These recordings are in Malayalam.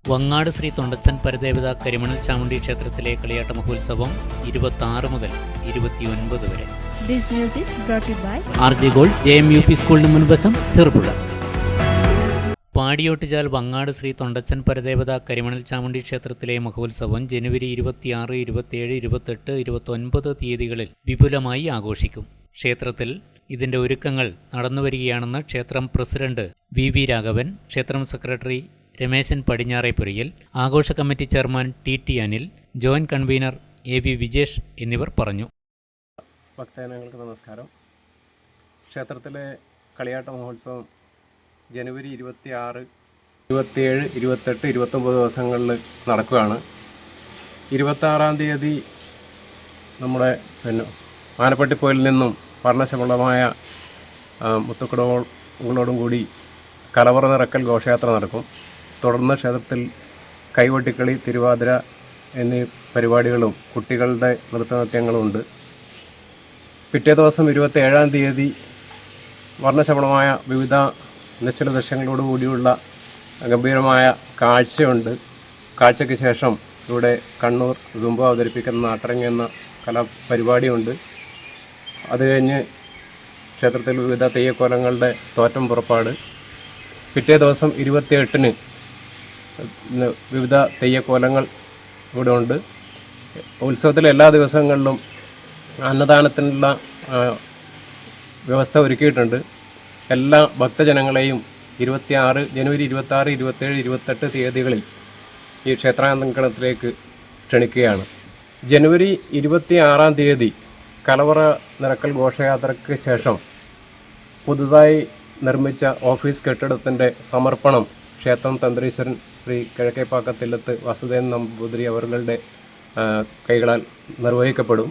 വങ്ങാട് ശ്രീ തൊണ്ടച്ചൻ പരദേവത കരിമണൽ ചാമുണ്ഡി ക്ഷേത്രത്തിലെ കളിയാട്ട മഹോത്സവം 26 മുതൽ 29 വരെ. This news is brought to you by RJ Gold, JMUP സ്കൂളിന് മുൻവശം, ചെറുപുഴ. പാടിയോട്ടുചാൽ വങ്ങാട് ശ്രീ തൊണ്ടച്ചൻ പരദേവത കരിമണൽ ചാമുണ്ഡി ക്ഷേത്രത്തിലെ മഹോത്സവം ജനുവരി 26, 27, 28, 29 തീയതികളിൽ വിപുലമായി ആഘോഷിക്കും. ക്ഷേത്രത്തിൽ ഇതിന്റെ ഒരുക്കങ്ങൾ നടന്നുവരികയാണെന്ന് ക്ഷേത്രം പ്രസിഡന്റ് VV രാഘവൻ, ക്ഷേത്രം സെക്രട്ടറി രമേശൻ പടിഞ്ഞാറേപ്പുരയിൽ, ആഘോഷ committee chairman TT Anil, joint convener AV Vijesh എന്നിവർ പറഞ്ഞു. ഭക്തജനങ്ങൾക്ക് നമസ്കാരം. ക്ഷേത്രത്തിലെ കളിയാട്ട മഹോത്സവം ജനുവരി 26, 27, 28, 29 ദിവസങ്ങളിൽ നടക്കുകയാണ്. 26-ാം തീയതി നമ്മുടെ ആനപ്പട്ടിപ്പോയിൽ നിന്നും വർണ്ണശബളമായ മുത്തുക്കുടകളോടും കൂടി കലവറ നിറക്കൽ ഘോഷയാത്ര നടക്കും. തുടർന്ന് ക്ഷേത്രത്തിൽ കൈകൊട്ടിക്കളി, തിരുവാതിര എന്നീ പരിപാടികളും കുട്ടികളുടെ നൃത്തനൃത്യങ്ങളുമുണ്ട്. പിറ്റേ ദിവസം 27-ാം തീയതി വർണ്ണശബളമായ വിവിധ നിശ്ചല ദൃശ്യങ്ങളോടുകൂടിയുള്ള ഗംഭീരമായ കാഴ്ചയുണ്ട്. കാഴ്ചയ്ക്ക് ശേഷം ഇവിടെ കണ്ണൂർ സുംബ അവതരിപ്പിക്കുന്ന നാട്ടരങ്ങ് എന്ന കലാപരിപാടിയുണ്ട്. അത് കഴിഞ്ഞ് ക്ഷേത്രത്തിൽ വിവിധ തെയ്യക്കോലങ്ങളുടെ തോറ്റം പുറപ്പാട്. പിറ്റേ ദിവസം 28-ന് വിവിധ തെയ്യക്കോലങ്ങൾ ഇവിടെ ഉണ്ട്. ഉത്സവത്തിലെ എല്ലാ ദിവസങ്ങളിലും അന്നദാനത്തിനുള്ള വ്യവസ്ഥ ഒരുക്കിയിട്ടുണ്ട്. എല്ലാ ഭക്തജനങ്ങളെയും ജനുവരി 26, 27, 28 തീയതികളിൽ ഈ ക്ഷേത്രാങ്കണത്തിലേക്ക് ക്ഷണിക്കുകയാണ്. ജനുവരി 26-ാം തീയതി കലവറ നിറക്കൽ ഘോഷയാത്രയ്ക്ക് ശേഷം പുതുതായി നിർമ്മിച്ച ഓഫീസ് കെട്ടിടത്തിൻ്റെ സമർപ്പണം ക്ഷേത്രം തന്ത്രീശ്വരൻ ശ്രീ കിഴക്കേപ്പാക്കത്തില്ലത്ത് വാസുദേവൻ നമ്പൂതിരി അവരുടെ കൈകളാൽ നിർവഹിക്കപ്പെടും.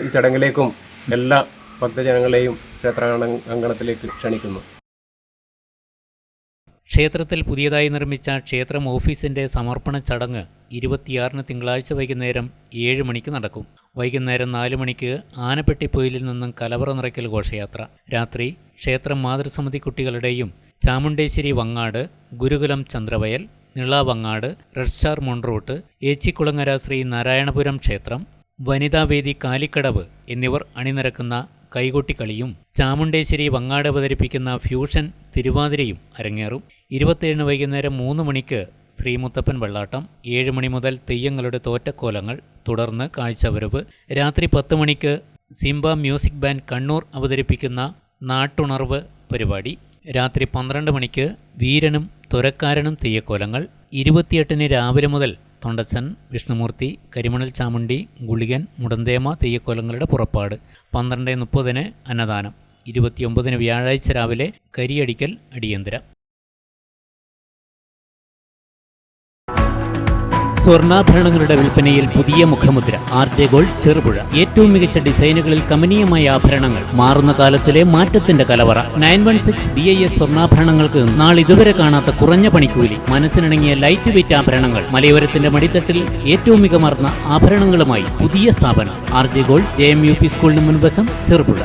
ഈ ചടങ്ങിലേക്കും എല്ലാ ഭക്തജനങ്ങളെയും ക്ഷേത്രാങ്കണത്തിലേക്ക് ക്ഷണിക്കുന്നു. ക്ഷേത്രത്തിൽ പുതിയതായി നിർമ്മിച്ച ക്ഷേത്രം ഓഫീസിന്റെ സമർപ്പണ ചടങ്ങ് 26-ന് തിങ്കളാഴ്ച വൈകുന്നേരം 7 മണിക്ക് നടക്കും. വൈകുന്നേരം 4 മണിക്ക് ആനപ്പെട്ടിപ്പൊയിലിൽ നിന്നും കലവറ നിറയ്ക്കൽ ഘോഷയാത്ര. രാത്രി ക്ഷേത്രം മാതൃസമിതി കുട്ടികളുടെയും ചാമുണ്ടേശ്വരി വങ്ങാട്, ഗുരുകുലം ചന്ദ്രവയൽ, നിള വങ്ങാട്, റെഡ് സ്റ്റാർ മൊൺറൂട്ട്, ഏച്ചിക്കുളങ്ങര ശ്രീ നാരായണപുരം ക്ഷേത്രം, വനിതാവേദി കാലിക്കടവ് എന്നിവർ അണിനിരക്കുന്ന കൈകൊട്ടിക്കളിയും ചാമുണ്ടേശ്വരി വങ്ങാട് അവതരിപ്പിക്കുന്ന ഫ്യൂഷൻ തിരുവാതിരയും അരങ്ങേറും. 27-ന് വൈകുന്നേരം 3 മണിക്ക് ശ്രീമുത്തപ്പൻ വെള്ളാട്ടം, 7 മണി മുതൽ തെയ്യങ്ങളുടെ തോറ്റക്കോലങ്ങൾ, തുടർന്ന് കാഴ്ചവരവ്. രാത്രി 10 മണിക്ക് സിംബ മ്യൂസിക് ബാൻഡ് കണ്ണൂർ അവതരിപ്പിക്കുന്ന നാട്ടുണർവ് പരിപാടി. രാത്രി 12 മണിക്ക് വീരനും തുരക്കാരനും തെയ്യക്കോലങ്ങൾ. 28-ന് രാവിലെ മുതൽ തൊണ്ടച്ചൻ, വിഷ്ണുമൂർത്തി, കരിമണൽ ചാമുണ്ഡി, ഗുളികൻ, മുടന്തേമ തെയ്യക്കോലങ്ങളുടെ പുറപ്പാട്. 12:30-ന് അന്നദാനം. 29-ന് വ്യാഴാഴ്ച രാവിലെ കരിയടിക്കൽ അടിയന്തര. സ്വർണ്ണാഭരണങ്ങളുടെ വിൽപ്പനയിൽ പുതിയ മുഖമുദ്ര. RJ Gold, Cherupuzha. ഏറ്റവും മികച്ച ഡിസൈനുകളിൽ കമനീയമായ ആഭരണങ്ങൾ, മാറുന്ന കാലത്തിലെ മാറ്റത്തിന്റെ കലവറ. 916 BIS സ്വർണ്ണാഭരണങ്ങൾക്ക് നാളിതുവരെ കാണാത്ത കുറഞ്ഞ പണിക്കൂലി, മനസ്സിനിണങ്ങിയ ലൈറ്റ് വെയ്റ്റ് ആഭരണങ്ങൾ, മലയോരത്തിന്റെ മടിത്തട്ടിൽ ഏറ്റവും മികമാർന്ന ആഭരണങ്ങളുമായി പുതിയ സ്ഥാപനം RJ Gold, JMUP സ്കൂളിന് മുൻവശം, ചെറുപുഴ.